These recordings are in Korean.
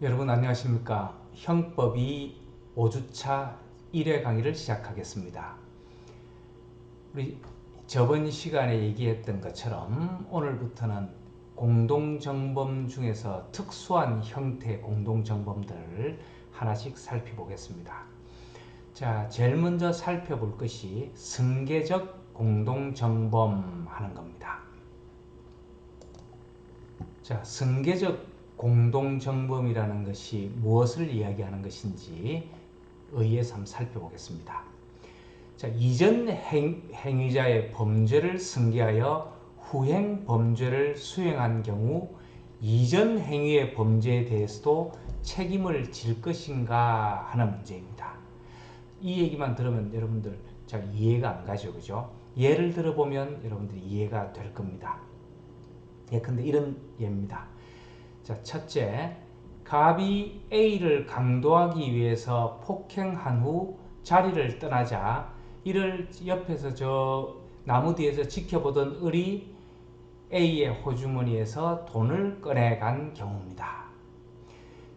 여러분 안녕하십니까? 형법이 5주차 1회 강의를 시작하겠습니다. 우리 저번 시간에 얘기했던 것처럼 오늘부터는 공동정범 중에서 특수한 형태의 공동정범들을 하나씩 살펴보겠습니다. 자, 제일 먼저 살펴볼 것이 승계적 공동정범 하는 겁니다. 자, 승계적 공동정범이라는 것이 무엇을 이야기하는 것인지 의의해서 한번 살펴보겠습니다. 자, 이전 행위자의 범죄를 승계하여 후행 범죄를 수행한 경우 이전 행위의 범죄에 대해서도 책임을 질 것인가 하는 문제입니다. 이 얘기만 들으면 여러분들 잘 이해가 안 가죠, 그죠? 예를 들어보면 여러분들이 이해가 될 겁니다. 예컨대 이런 예입니다. 자, 첫째, 갑이 A를 강도하기 위해서 폭행한 후 자리를 떠나자 이를 옆에서 저 나무 뒤에서 지켜보던 을이 A의 호주머니에서 돈을 꺼내간 경우입니다.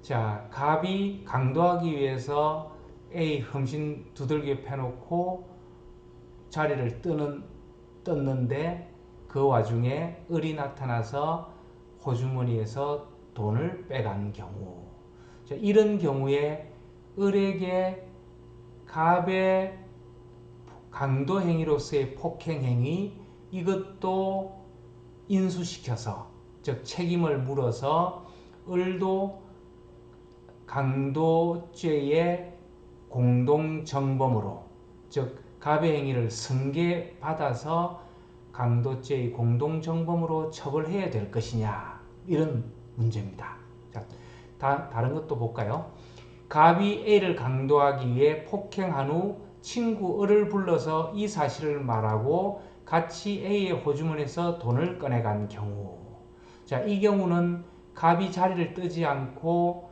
자, 갑이 강도하기 위해서 A 흠신 두들겨 패놓고 자리를 떴는데 그 와중에 을이 나타나서 호주머니에서 돈을 빼간 경우, 자, 이런 경우에 을에게 갑의 강도 행위로서의 폭행 행위 이것도 인수시켜서 즉 책임을 물어서 을도 강도죄의 공동정범으로 즉 갑의 행위를 승계받아서 강도죄의 공동정범으로 처벌해야 될 것이냐 이런 문제입니다. 자, 다른 것도 볼까요? 갑이 A를 강도하기 위해 폭행한 후 친구 을을 불러서 이 사실을 말하고 같이 A의 호주머니에서 돈을 꺼내간 경우, 자, 이 경우는 갑이 자리를 뜨지 않고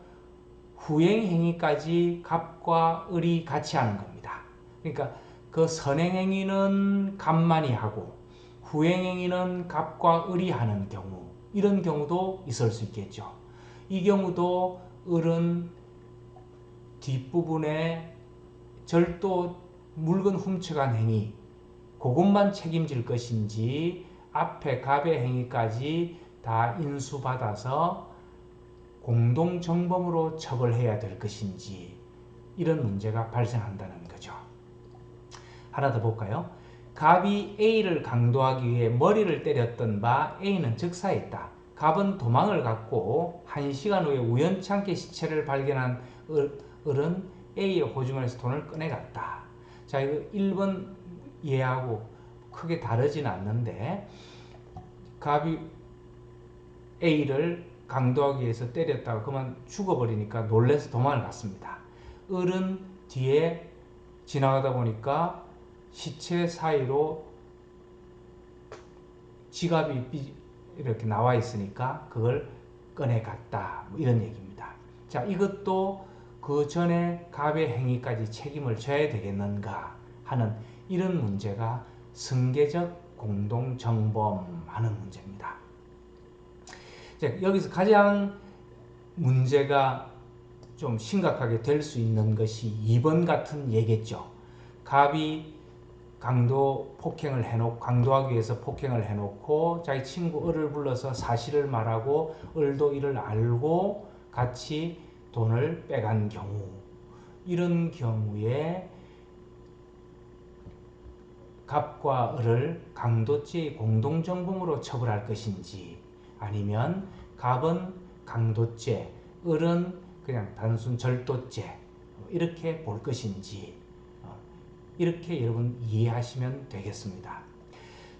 후행 행위까지 갑과 을이 같이 하는 겁니다. 그러니까 그 선행 행위는 갑만이 하고 후행 행위는 갑과 을이 하는 경우, 이런 경우도 있을 수 있겠죠. 이 경우도 을은 뒷부분에 절도 물건 훔쳐간 행위 그것만 책임질 것인지 앞에 갑의 행위까지 다 인수받아서 공동정범으로 처벌해야 될 것인지 이런 문제가 발생한다는 거죠. 하나 더 볼까요? 갑이 A를 강도하기 위해 머리를 때렸던 바 A는 즉사했다. 갑은 도망을 갔고 1시간 후에 우연찮게 시체를 발견한 을은 A의 호주머니에서 돈을 꺼내갔다. 자, 이거 1번 예하고 크게 다르진 않는데 갑이 A를 강도하기 위해서 때렸다가 그만 죽어버리니까 놀라서 도망을 갔습니다. 을은 뒤에 지나가다 보니까 시체 사이로 지갑이 이렇게 나와 있으니까 그걸 꺼내갔다. 뭐 이런 얘기입니다. 자, 이것도 그 전에 갑의 행위까지 책임을 져야 되겠는가 하는 이런 문제가 승계적 공동정범하는 문제입니다. 자, 여기서 가장 문제가 좀 심각하게 될 수 있는 것이 2번 같은 예겠죠. 갑이 강도하기 위해서 폭행을 해놓고 자기 친구 을을 불러서 사실을 말하고 을도 이를 알고 같이 돈을 빼간 경우, 이런 경우에 갑과 을을 강도죄의 공동정범으로 처벌할 것인지 아니면 갑은 강도죄, 을은 그냥 단순 절도죄 이렇게 볼 것인지 이렇게 여러분 이해하시면 되겠습니다.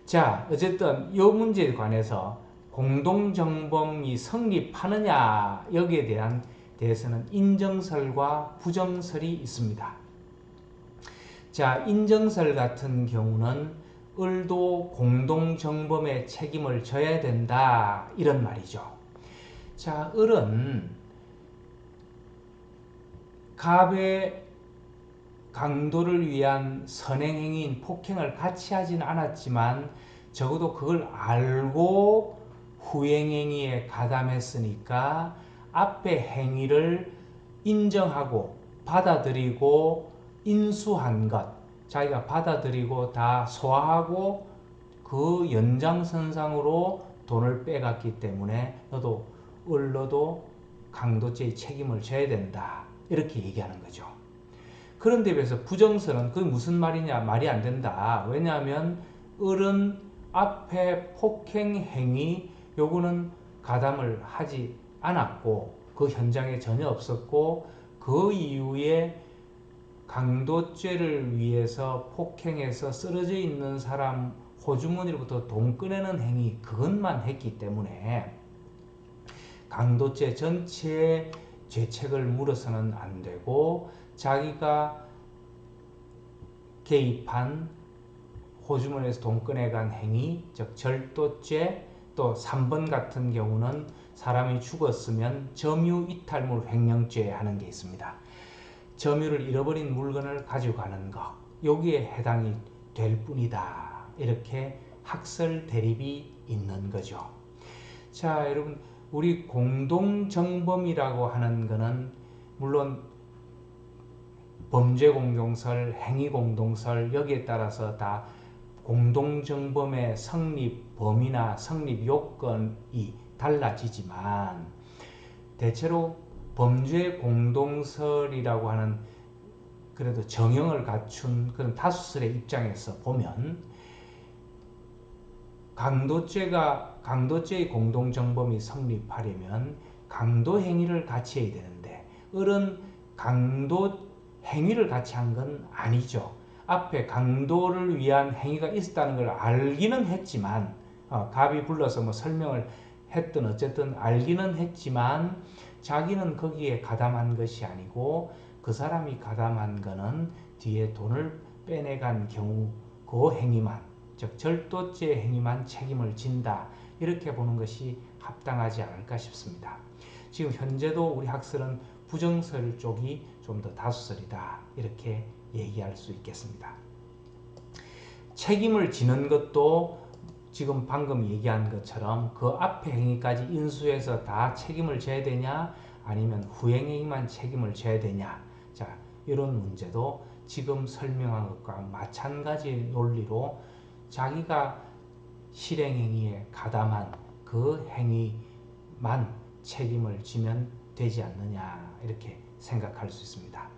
자, 어쨌든 이 문제에 관해서 공동정범이 성립하느냐 여기에 대해서는 인정설과 부정설이 있습니다. 자, 인정설 같은 경우는 을도 공동정범의 책임을 져야 된다 이런 말이죠. 자, 을은 갑의 강도를 위한 선행행위인 폭행을 같이 하진 않았지만 적어도 그걸 알고 후행행위에 가담했으니까 앞의 행위를 인정하고 받아들이고 인수한 것, 자기가 받아들이고 다 소화하고 그 연장선상으로 돈을 빼갔기 때문에 너도 을러도 강도죄의 책임을 져야 된다. 이렇게 얘기하는 거죠. 그런데 비해서 부정선은 그게 무슨 말이냐? 말이 안 된다. 왜냐하면 을은 앞에 폭행 행위 요거는 가담을 하지 않았고 그 현장에 전혀 없었고 그 이후에 강도죄를 위해서 폭행해서 쓰러져 있는 사람 호주머니로부터 돈 꺼내는 행위 그것만 했기 때문에 강도죄 전체의 죄책을 물어서는 안 되고 자기가 개입한 호주머니에서 돈 꺼내간 행위, 즉 절도죄, 또 3번 같은 경우는 사람이 죽었으면 점유이탈물 횡령죄 하는 게 있습니다. 점유를 잃어버린 물건을 가지고 가는 것, 여기에 해당이 될 뿐이다. 이렇게 학설 대립이 있는 거죠. 자, 여러분, 우리 공동정범이라고 하는 거는 물론 범죄공동설, 행위공동설 여기에 따라서 다 공동정범의 성립 범위나 성립 요건이 달라지지만 대체로 범죄 공동설이라고 하는 그래도 정형을 갖춘 그런 다수설의 입장에서 보면 강도죄의 공동정범이 성립하려면 강도 행위를 같이 해야 되는데 을은 강도 행위를 같이 한 건 아니죠. 앞에 강도를 위한 행위가 있었다는 걸 알기는 했지만 갑이 불러서 뭐 설명을 했든 어쨌든 알기는 했지만 자기는 거기에 가담한 것이 아니고 그 사람이 가담한 거는 뒤에 돈을 빼내간 경우 그 행위만 즉 절도죄 행위만 책임을 진다 이렇게 보는 것이 합당하지 않을까 싶습니다. 지금 현재도 우리 학설은 부정설 쪽이 좀 더 다수설이다 이렇게 얘기할 수 있겠습니다. 책임을 지는 것도 지금 방금 얘기한 것처럼 그 앞에 행위까지 인수해서 다 책임을 져야 되냐 아니면 후행행위만 책임을 져야 되냐 자 이런 문제도 지금 설명한 것과 마찬가지 논리로 자기가 실행행위에 가담한 그 행위만 책임을 지면 되지 않느냐 이렇게 생각할 수 있습니다.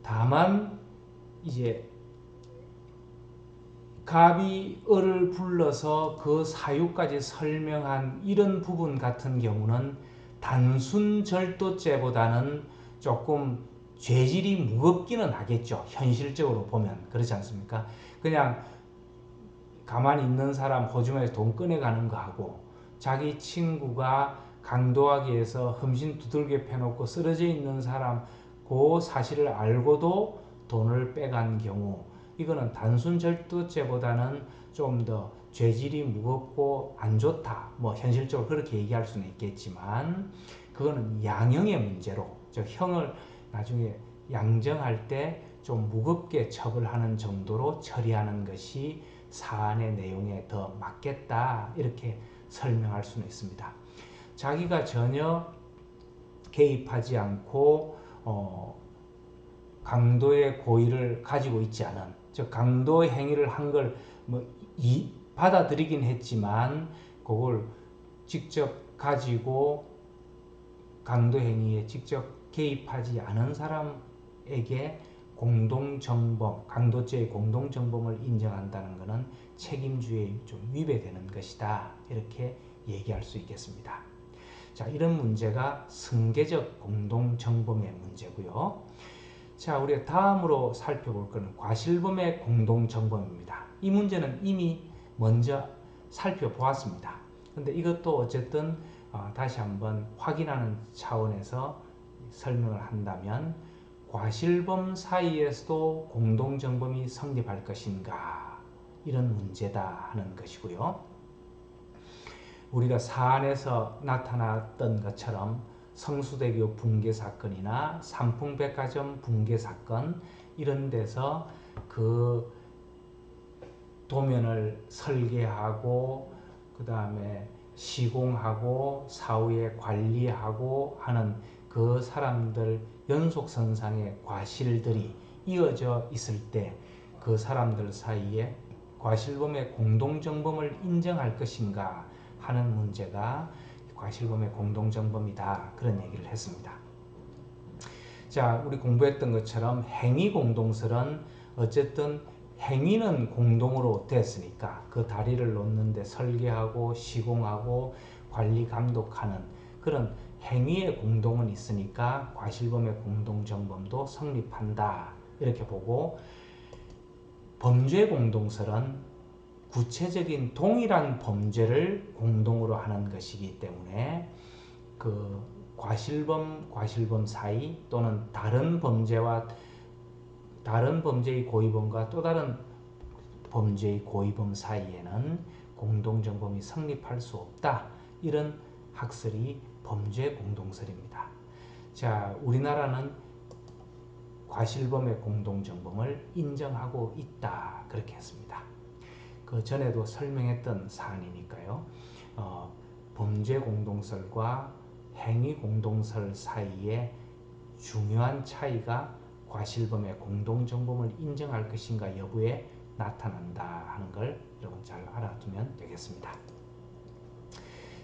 다만 이제 갑이 을을 불러서 그 사유까지 설명한 이런 부분 같은 경우는 단순 절도죄보다는 조금 죄질이 무겁기는 하겠죠. 현실적으로 보면 그렇지 않습니까? 그냥 가만히 있는 사람 호주머니에서 돈 꺼내가는 거하고 자기 친구가 강도하기 위해서 흠신 두들겨 패놓고 쓰러져 있는 사람 그 사실을 알고도 돈을 빼간 경우 이거는 단순 절도죄보다는 좀 더 죄질이 무겁고 안 좋다. 뭐 현실적으로 그렇게 얘기할 수는 있겠지만 그거는 양형의 문제로 즉 형을 나중에 양정할 때 좀 무겁게 처벌하는 정도로 처리하는 것이 사안의 내용에 더 맞겠다 이렇게 설명할 수는 있습니다. 자기가 전혀 개입하지 않고 강도의 고의를 가지고 있지 않은 즉 강도의 행위를 한 걸 뭐 받아들이긴 했지만 그걸 직접 가지고 강도 행위에 직접 개입하지 않은 사람에게 공동정범, 강도죄의 공동정범을 인정한다는 것은 책임주의에 좀 위배되는 것이다. 이렇게 얘기할 수 있겠습니다. 자, 이런 문제가 승계적 공동정범의 문제고요. 자, 우리가 다음으로 살펴볼 것은 과실범의 공동정범입니다. 이 문제는 이미 먼저 살펴보았습니다. 근데 이것도 어쨌든 다시 한번 확인하는 차원에서 설명을 한다면 과실범 사이에서도 공동정범이 성립할 것인가 이런 문제다 하는 것이고요. 우리가 사안에서 나타났던 것처럼 성수대교 붕괴 사건이나 삼풍백화점 붕괴 사건 이런 데서 그 도면을 설계하고 그 다음에 시공하고 사후에 관리하고 하는 그 사람들 연속선상의 과실들이 이어져 있을 때 그 사람들 사이에 과실범의 공동정범을 인정할 것인가 하는 문제가 과실범의 공동정범이다. 그런 얘기를 했습니다. 자, 우리 공부했던 것처럼 행위공동설은 어쨌든 행위는 공동으로 됐으니까 그 다리를 놓는데 설계하고 시공하고 관리 감독하는 그런 행위의 공동은 있으니까 과실범의 공동정범도 성립한다. 이렇게 보고 범죄 공동설은 구체적인 동일한 범죄를 공동으로 하는 것이기 때문에 그 과실범 사이 또는 다른 범죄의 고의범과 또 다른 범죄의 고의범 사이에는 공동정범이 성립할 수 없다. 이런 학설이 범죄 공동설입니다. 자, 우리나라는 과실범의 공동정범을 인정하고 있다. 그렇게 했습니다. 그 전에도 설명했던 사안이니까요. 범죄 공동설과 행위 공동설 사이에 중요한 차이가 과실범의 공동정범을 인정할 것인가 여부에 나타난다 하는 걸 여러분 잘 알아두면 되겠습니다.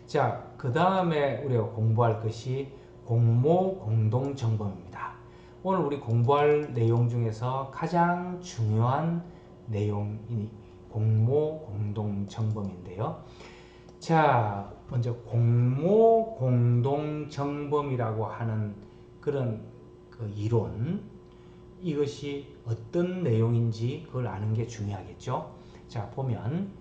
자, 그 다음에 우리가 공부할 것이 공모 공동정범입니다. 오늘 우리 공부할 내용 중에서 가장 중요한 내용이 공모 공동정범인데요. 자, 먼저 공모 공동정범이라고 하는 그런 그 이론, 이것이 어떤 내용인지 그걸 아는 게 중요하겠죠. 자, 보면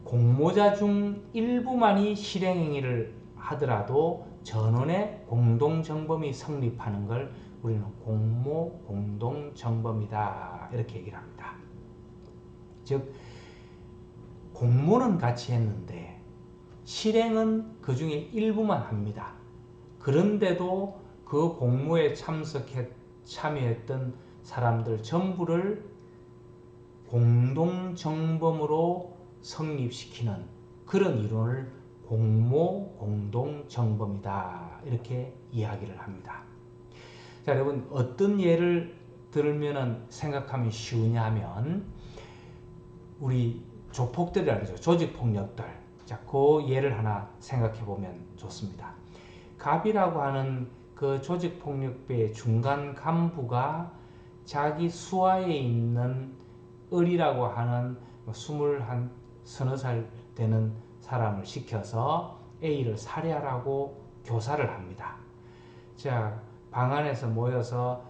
공모자 중 일부만이 실행행위를 하더라도 전원의 공동정범이 성립하는 걸 우리는 공모 공동정범이다. 이렇게 얘기를 합니다. 즉 공모는 같이 했는데 실행은 그 중에 일부만 합니다. 그런데도 그 공모에 참여했던 사람들 전부를 공동정범으로 성립시키는 그런 이론을 공모 공동정범이다. 이렇게 이야기를 합니다. 자, 여러분 어떤 예를 들으면 생각하면 쉬우냐 하면 우리 조폭들이라고 그러죠. 조직폭력들. 자, 그 예를 하나 생각해 보면 좋습니다. 갑이라고 하는 그 조직폭력배의 중간 간부가 자기 수하에 있는 을이라고 하는 21-서너 살 되는 사람을 시켜서 A를 살해하라고 교사를 합니다. 자, 방 안에서 모여서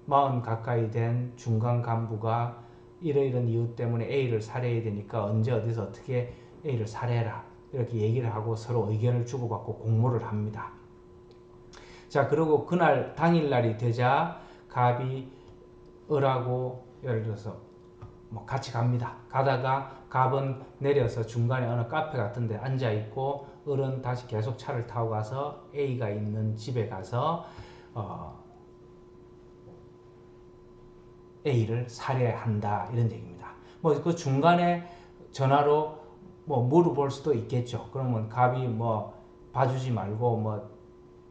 40 가까이 된 중간 간부가 이러이런 이유 때문에 A를 살해해야 되니까 언제 어디서 어떻게 A를 살해해라 이렇게 얘기를 하고 서로 의견을 주고받고 공모를 합니다. 자, 그리고 그날 당일날이 되자 갑이 을하고 예를 들어서 뭐 같이 갑니다. 가다가 갑은 내려서 중간에 어느 카페 같은 데 앉아 있고 을은 다시 계속 차를 타고 가서 A가 있는 집에 가서 A를 살해한다 이런 얘기입니다. 뭐 그 중간에 전화로 뭐 물어볼 수도 있겠죠. 그러면 갑이 뭐 봐주지 말고 뭐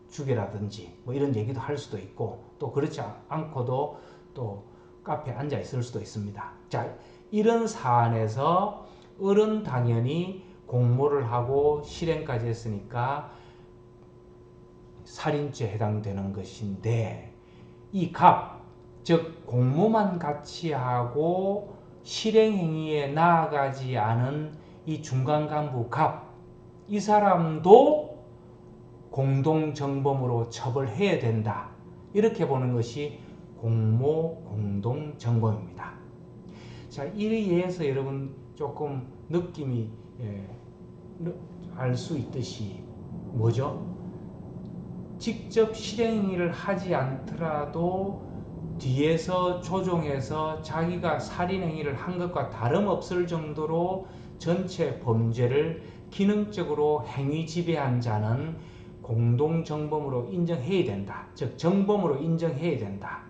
죽여라든지 뭐 이런 얘기도 할 수도 있고 또 그렇지 않고도 또 카페에 앉아 있을 수도 있습니다. 자, 이런 사안에서 을은 당연히 공모를 하고 실행까지 했으니까 살인죄에 해당되는 것인데 이 갑, 즉 공모만 같이 하고 실행행위에 나아가지 않은 이 중간간부 갑, 이 사람도 공동정범으로 처벌해야 된다. 이렇게 보는 것이 공모 공동정범입니다. 자, 이 예에서 여러분 조금 느낌이 알 수 있듯이 뭐죠? 직접 실행행위를 하지 않더라도 뒤에서 조종해서 자기가 살인행위를 한 것과 다름없을 정도로 전체 범죄를 기능적으로 행위 지배한 자는 공동정범으로 인정해야 된다. 즉 정범으로 인정해야 된다.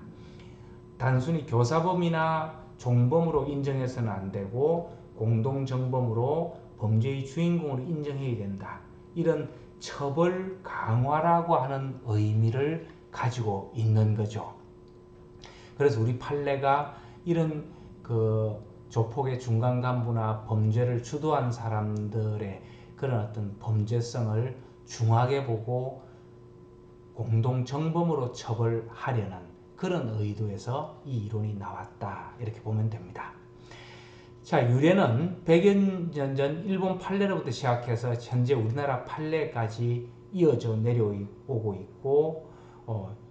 단순히 교사범이나 종범으로 인정해서는 안 되고 공동정범으로 범죄의 주인공으로 인정해야 된다. 이런 처벌 강화라고 하는 의미를 가지고 있는 거죠. 그래서 우리 판례가 이런 그 조폭의 중간 간부나 범죄를 주도한 사람들의 그런 어떤 범죄성을 중하게 보고 공동 정범으로 처벌하려는 그런 의도에서 이 이론이 나왔다. 이렇게 보면 됩니다. 자, 유래는 100여 년 전 일본 판례로부터 시작해서 현재 우리나라 판례까지 이어져 내려오고 있고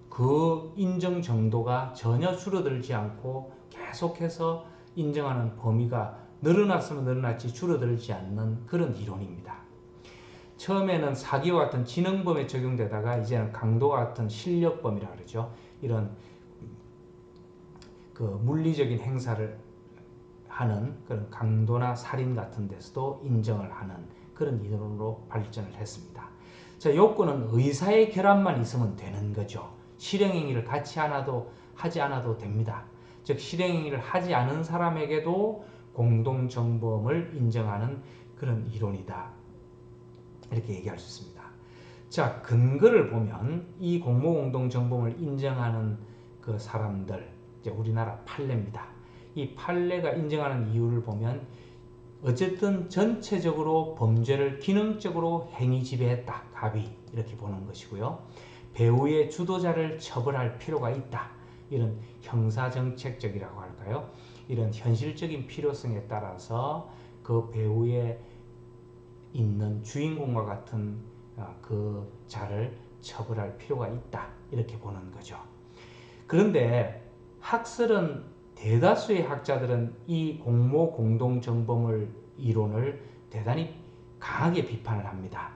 그 인정 정도가 전혀 줄어들지 않고 계속해서 인정하는 범위가 늘어났으면 늘어났지 줄어들지 않는 그런 이론입니다. 처음에는 사기와 같은 지능범에 적용되다가 이제는 강도와 같은 실력범이라 그러죠. 이런 그 물리적인 행사를 하는 그런 강도나 살인 같은 데서도 인정을 하는 그런 이론으로 발전을 했습니다. 자, 요건은 의사의 결함만 있으면 되는 거죠. 실행행위를 같이 하지 않아도 됩니다. 즉 실행행위를 하지 않은 사람에게도 공동정범을 인정하는 그런 이론이다. 이렇게 얘기할 수 있습니다. 자, 근거를 보면 이 공모공동정범을 인정하는 그 사람들, 이제 우리나라 판례입니다. 이 판례가 인정하는 이유를 보면 어쨌든 전체적으로 범죄를 기능적으로 행위 지배했다. 갑이 이렇게 보는 것이고요. 배후의 주도자를 처벌할 필요가 있다. 이런 형사정책적이라고 할까요? 이런 현실적인 필요성에 따라서 그 배후에 있는 주인공과 같은 그 자를 처벌할 필요가 있다. 이렇게 보는 거죠. 그런데 학설은 대다수의 학자들은 이 공모 공동정범을 이론을 대단히 강하게 비판을 합니다.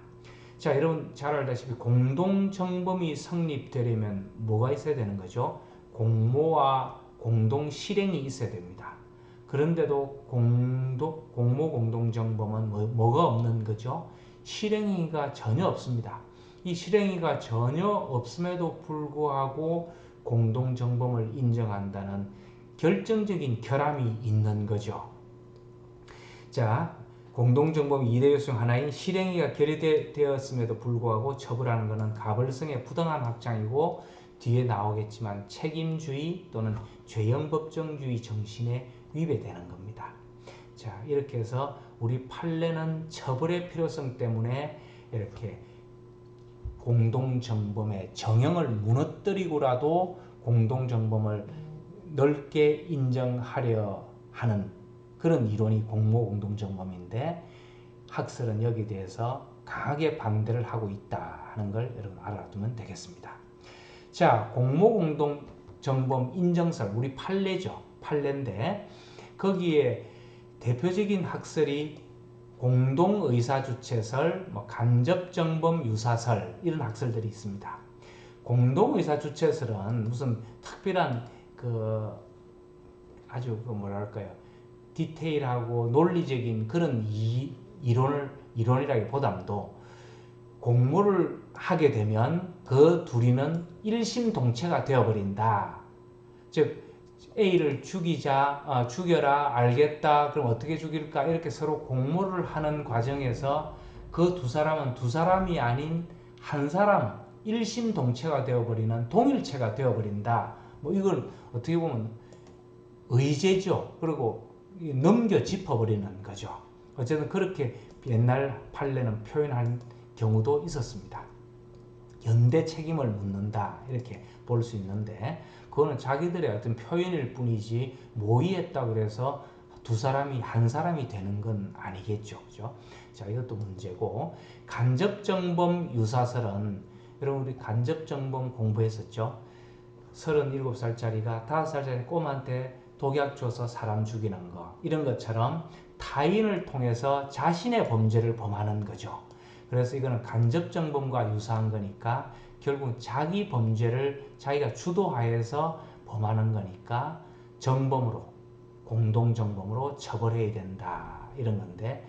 자, 여러분 잘 알다시피 공동정범이 성립되려면 뭐가 있어야 되는 거죠? 공모와 공동 실행이 있어야 됩니다. 그런데도 공모 공동정범은 뭐가 없는 거죠? 실행위가 전혀 없습니다. 이 실행위가 전혀 없음에도 불구하고 공동정범을 인정한다는 결정적인 결함이 있는 거죠. 자, 공동정범 2대 요소 중 하나인 실행위가 결의되었음에도 불구하고 처벌하는 것은 가벌성의 부당한 확장이고 뒤에 나오겠지만 책임주의 또는 죄형법정주의 정신에 위배되는 겁니다. 자, 이렇게 해서 우리 판례는 처벌의 필요성 때문에 이렇게 공동정범의 정형을 무너뜨리고라도 공동정범을 넓게 인정하려 하는 그런 이론이 공모공동정범인데 학설은 여기에 대해서 강하게 반대를 하고 있다 하는 걸 여러분 알아두면 되겠습니다. 자, 공모공동정범 인정설, 우리 판례죠. 판례인데 거기에 대표적인 학설이 공동의사주체설, 간접정범 유사설 이런 학설들이 있습니다. 공동의사주체설은 무슨 특별한 그 아주 뭐랄까요 디테일하고 논리적인 그런 이론이라기보다도 공모를 하게 되면 그 둘이는 일심동체가 되어버린다. 즉 A를 죽여라, 알겠다, 그럼 어떻게 죽일까 이렇게 서로 공모를 하는 과정에서 그 두 사람은 두 사람이 아닌 한 사람 일심동체가 되어버리는 동일체가 되어버린다. 뭐 이건 어떻게 보면 의제죠. 그리고 넘겨 짚어버리는 거죠. 어쨌든 그렇게 옛날 판례는 표현한 경우도 있었습니다. 연대 책임을 묻는다 이렇게 볼 수 있는데 그거는 자기들의 어떤 표현일 뿐이지 모의했다고 해서 두 사람이 한 사람이 되는 건 아니겠죠. 그죠? 자, 이것도 문제고 간접정범 유사설은 여러분 우리 간접정범 공부했었죠? 37살짜리가 5살짜리 꼬마한테 독약 줘서 사람 죽이는 거 이런 것처럼 타인을 통해서 자신의 범죄를 범하는 거죠. 그래서 이거는 간접정범과 유사한 거니까 결국 자기 범죄를 자기가 주도하여서 범하는 거니까 정범으로 공동정범으로 처벌해야 된다 이런 건데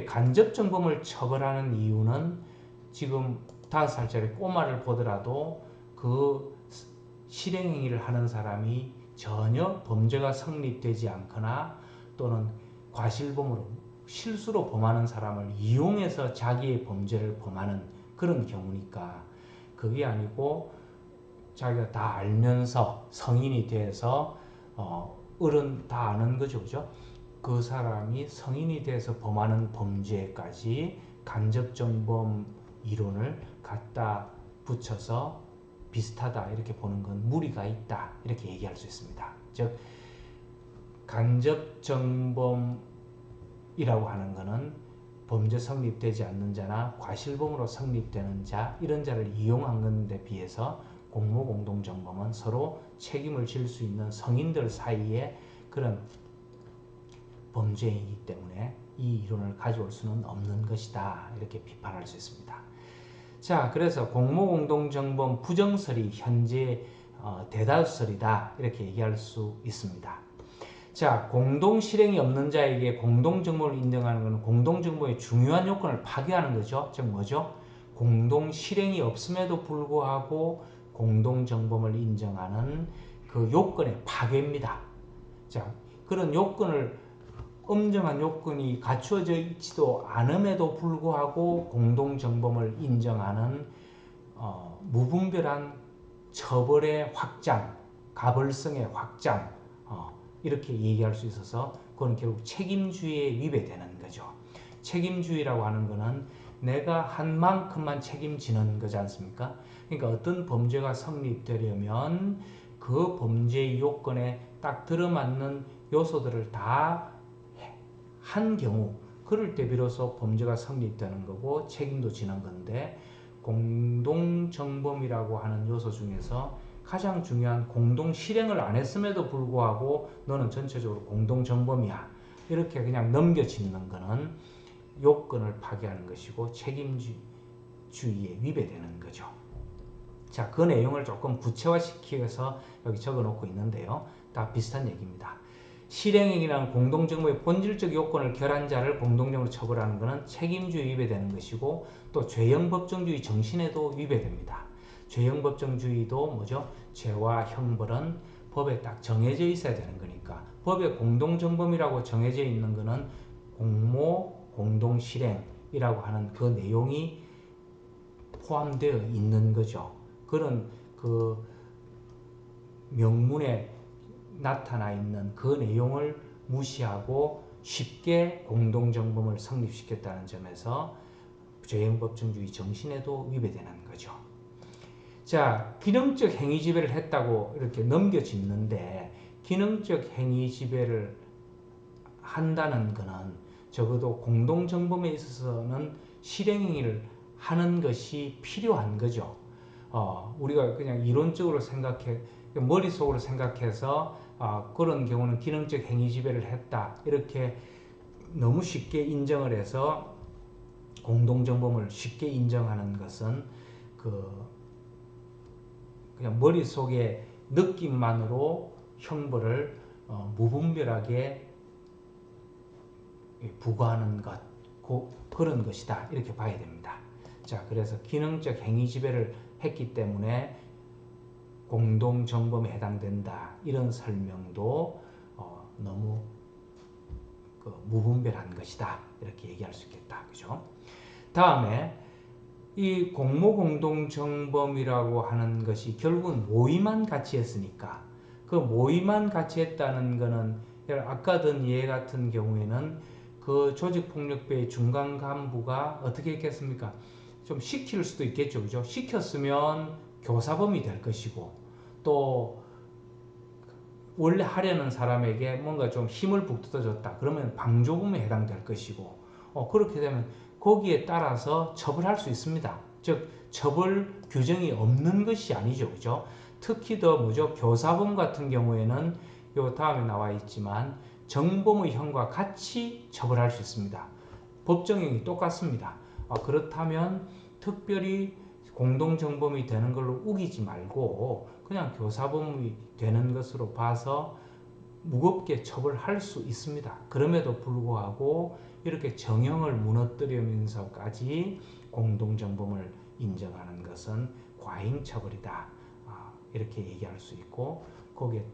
간접정범을 처벌하는 이유는 지금 5살짜리 꼬마를 보더라도 그 실행행위를 하는 사람이 전혀 범죄가 성립되지 않거나 또는 과실범으로 실수로 범하는 사람을 이용해서 자기의 범죄를 범하는 그런 경우니까 그게 아니고 자기가 다 알면서 성인이 돼서 어른 다 아는 거죠, 그죠? 그 사람이 성인이 돼서 범하는 범죄까지 간접정범 이론을 갖다 붙여서 비슷하다 이렇게 보는 건 무리가 있다 이렇게 얘기할 수 있습니다. 즉 간접정범이라고 하는 것은 범죄 성립되지 않는 자나 과실범으로 성립되는 자 이런 자를 이용한 것에 비해서 공모공동정범은 서로 책임을 질 수 있는 성인들 사이에 그런 범죄이기 때문에 이 이론을 가져올 수는 없는 것이다 이렇게 비판할 수 있습니다. 자, 그래서 공모공동정범 부정설이 현재 대다수설이다 이렇게 얘기할 수 있습니다. 자, 공동실행이 없는 자에게 공동정범을 인정하는 것은 공동정범의 중요한 요건을 파괴하는 거죠. 즉 뭐죠? 공동실행이 없음에도 불구하고 공동정범을 인정하는 그 요건의 파괴입니다. 자, 그런 요건을 엄정한 요건이 갖추어져 있지도 않음에도 불구하고 공동정범을 인정하는 무분별한 처벌의 확장, 가벌성의 확장 이렇게 얘기할 수 있어서 그건 결국 책임주의에 위배되는 거죠. 책임주의라고 하는 것은 내가 한 만큼만 책임지는 거지 않습니까? 그러니까 어떤 범죄가 성립되려면 그 범죄의 요건에 딱 들어맞는 요소들을 다 한 경우 그럴 때 비로소 범죄가 성립되는 거고 책임도 지는 건데 공동정범이라고 하는 요소 중에서 가장 중요한 공동실행을 안 했음에도 불구하고 너는 전체적으로 공동정범이야 이렇게 그냥 넘겨짓는 거는 요건을 파괴하는 것이고 책임주의에 위배되는 거죠. 자, 그 내용을 조금 구체화시켜서 여기 적어놓고 있는데요. 다 비슷한 얘기입니다. 실행행위라는 공동정범의 본질적 요건을 결한 자를 공동정범으로 처벌하는 것은 책임주의에 위배되는 것이고 또 죄형법정주의 정신에도 위배됩니다. 죄형법정주의도 뭐죠? 죄와 형벌은 법에 딱 정해져 있어야 되는 거니까 법에 공동정범이라고 정해져 있는 것은 공모, 공동실행이라고 하는 그 내용이 포함되어 있는 거죠. 그런 그 명문에 나타나 있는 그 내용을 무시하고 쉽게 공동정범을 성립시켰다는 점에서 죄형법정주의 정신에도 위배되는 거죠. 자, 기능적 행위 지배를 했다고 이렇게 넘겨짚는데 기능적 행위 지배를 한다는 것은 적어도 공동정범에 있어서는 실행행위를 하는 것이 필요한 거죠. 우리가 그냥 이론적으로 생각해 머릿속으로 생각해서 그런 경우는 기능적 행위 지배를 했다 이렇게 너무 쉽게 인정을 해서 공동정범을 쉽게 인정하는 것은 그냥 머릿속에 느낌만으로 형벌을 무분별하게 부과하는 것 그런 것이다 이렇게 봐야 됩니다. 자, 그래서 기능적 행위 지배를 했기 때문에 공동정범에 해당된다 이런 설명도 너무 무분별한 것이다 이렇게 얘기할 수 있겠다. 그죠? 다음에 이 공모공동정범이라고 하는 것이 결국은 모의만 같이 했으니까 그 모의만 같이 했다는 것은 아까 든 예 같은 경우에는 그 조직폭력배의 중간 간부가 어떻게 했겠습니까? 좀 시킬 수도 있겠죠. 그죠? 시켰으면 교사범이 될 것이고 또 원래 하려는 사람에게 뭔가 좀 힘을 북돋아줬다. 그러면 방조범에 해당될 것이고 그렇게 되면 거기에 따라서 처벌할 수 있습니다. 즉 처벌 규정이 없는 것이 아니죠. 그죠? 특히 더 뭐죠? 교사범 같은 경우에는 요 다음에 나와 있지만 정범의 형과 같이 처벌할 수 있습니다. 법정형이 똑같습니다. 그렇다면 특별히 공동정범이 되는 걸로 우기지 말고 그냥 교사범이 되는 것으로 봐서 무겁게 처벌할 수 있습니다. 그럼에도 불구하고 이렇게 정형을 무너뜨리면서까지 공동정범을 인정하는 것은 과잉처벌이다. 이렇게 얘기할 수 있고 거기에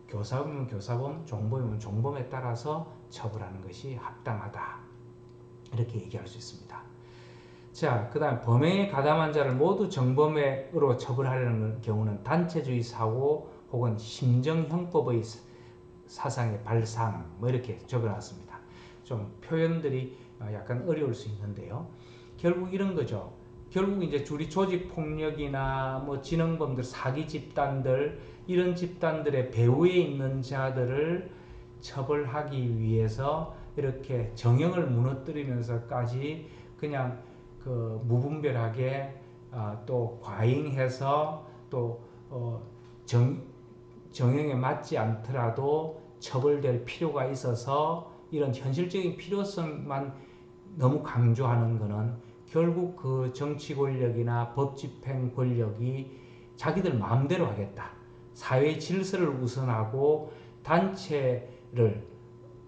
교사범이면 교사범, 종범이면 종범에 따라서 처벌하는 것이 합당하다. 이렇게 얘기할 수 있습니다. 자, 그 다음 범행에 가담한 자를 모두 정범으로 처벌하려는 경우는 단체주의 사고 혹은 심정형법의 사상의 발상 뭐 이렇게 적어놨습니다. 좀 표현들이 약간 어려울 수 있는데요. 결국 이런 거죠. 결국 이제 우리 조직 폭력이나 뭐 진흥범들, 사기 집단들 이런 집단들의 배후에 있는 자들을 처벌하기 위해서 이렇게 정형을 무너뜨리면서까지 그냥 그 무분별하게 또 과잉해서 또 정형에 맞지 않더라도 처벌될 필요가 있어서 이런 현실적인 필요성만 너무 강조하는 것은 결국 그 정치 권력이나 법 집행 권력이 자기들 마음대로 하겠다. 사회 질서를 우선하고 단체를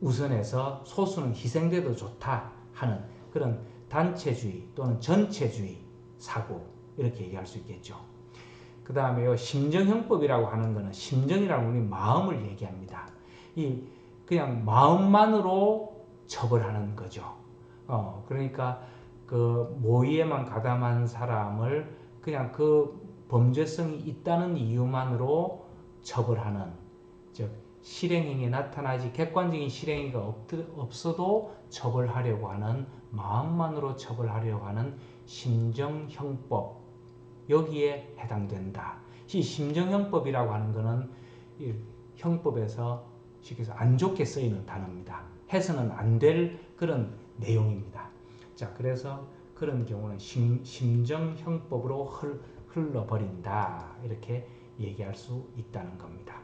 우선해서 소수는 희생돼도 좋다 하는 그런 단체주의 또는 전체주의 사고 이렇게 얘기할 수 있겠죠. 그 다음에요 심정형법이라고 하는 것은 심정이라고 우리 마음을 얘기합니다. 이 그냥 마음만으로 처벌하는 거죠. 그러니까 그 모의에만 가담한 사람을 그냥 그 범죄성이 있다는 이유만으로 처벌하는 즉 실행행위에 나타나지 객관적인 실행위가 없어도 처벌하려고 하는 마음만으로 처벌하려고 하는 심정형법 여기에 해당된다. 이 심정형법이라고 하는 것은 형법에서 쉽게 해서 안 좋게 쓰이는 단어입니다. 해서는 안 될 그런 내용입니다. 자, 그래서 그런 경우는 심정형법으로 흘러버린다. 이렇게 얘기할 수 있다는 겁니다.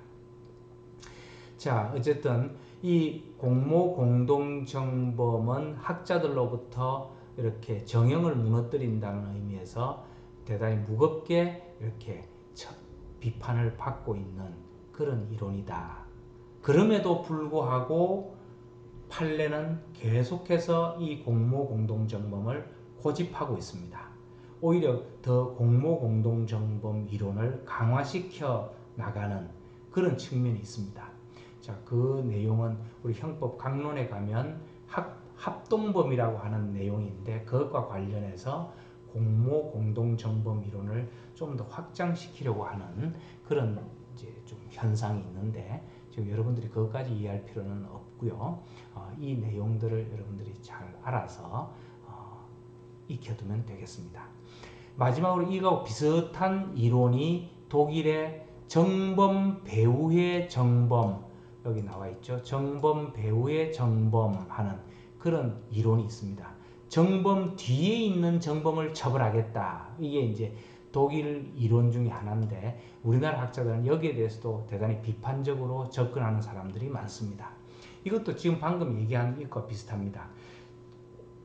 자, 어쨌든 이 공모공동정범은 학자들로부터 이렇게 정형을 무너뜨린다는 의미에서 대단히 무겁게 이렇게 비판을 받고 있는 그런 이론이다. 그럼에도 불구하고 판례는 계속해서 이 공모공동정범을 고집하고 있습니다. 오히려 더 공모공동정범 이론을 강화시켜 나가는 그런 측면이 있습니다. 자, 그 내용은 우리 형법 강론에 가면 합동범이라고 하는 내용인데 그것과 관련해서 공모공동정범 이론을 좀 더 확장시키려고 하는 그런 이제 좀 현상이 있는데 지금 여러분들이 그것까지 이해할 필요는 없고요. 이 내용들을 여러분들이 잘 알아서 익혀두면 되겠습니다. 마지막으로 이거 비슷한 이론이 독일의 정범 배후의 정범 여기 나와 있죠. 정범 배후의 정범하는 그런 이론이 있습니다. 정범 뒤에 있는 정범을 처벌하겠다. 이게 이제 독일 이론 중에 하나인데 우리나라 학자들은 여기에 대해서도 대단히 비판적으로 접근하는 사람들이 많습니다. 이것도 지금 방금 얘기한 것과 비슷합니다.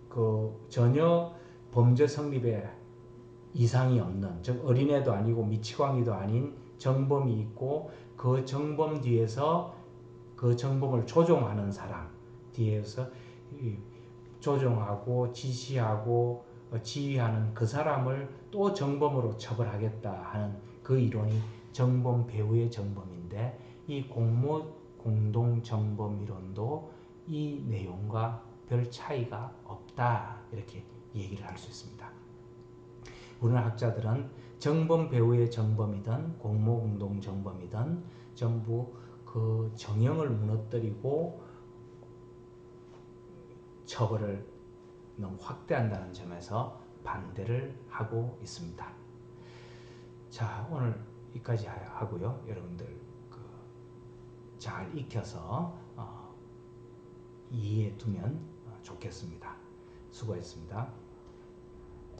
그 전혀 범죄 성립에 이상이 없는 즉 어린애도 아니고 미치광이도 아닌 정범이 있고 그 정범 뒤에서 그 정범을 조종하는 사람 뒤에서 조종하고 지시하고 지휘하는 그 사람을 또 정범으로 처벌하겠다 하는 그 이론이 정범 배후의 정범인데 이 공동 정범 이론도 이 내용과 별 차이가 없다 이렇게 얘기를 할 수 있습니다. 우리나라 학자들은 정범 배후의 정범이든 공모공동 정범이든 전부 그 정형을 무너뜨리고 처벌을 너무 확대한다는 점에서 반대를 하고 있습니다. 자, 오늘 여기까지 하고요. 여러분들 잘 익혀서 이해해 두면 좋겠습니다. 수고했습니다.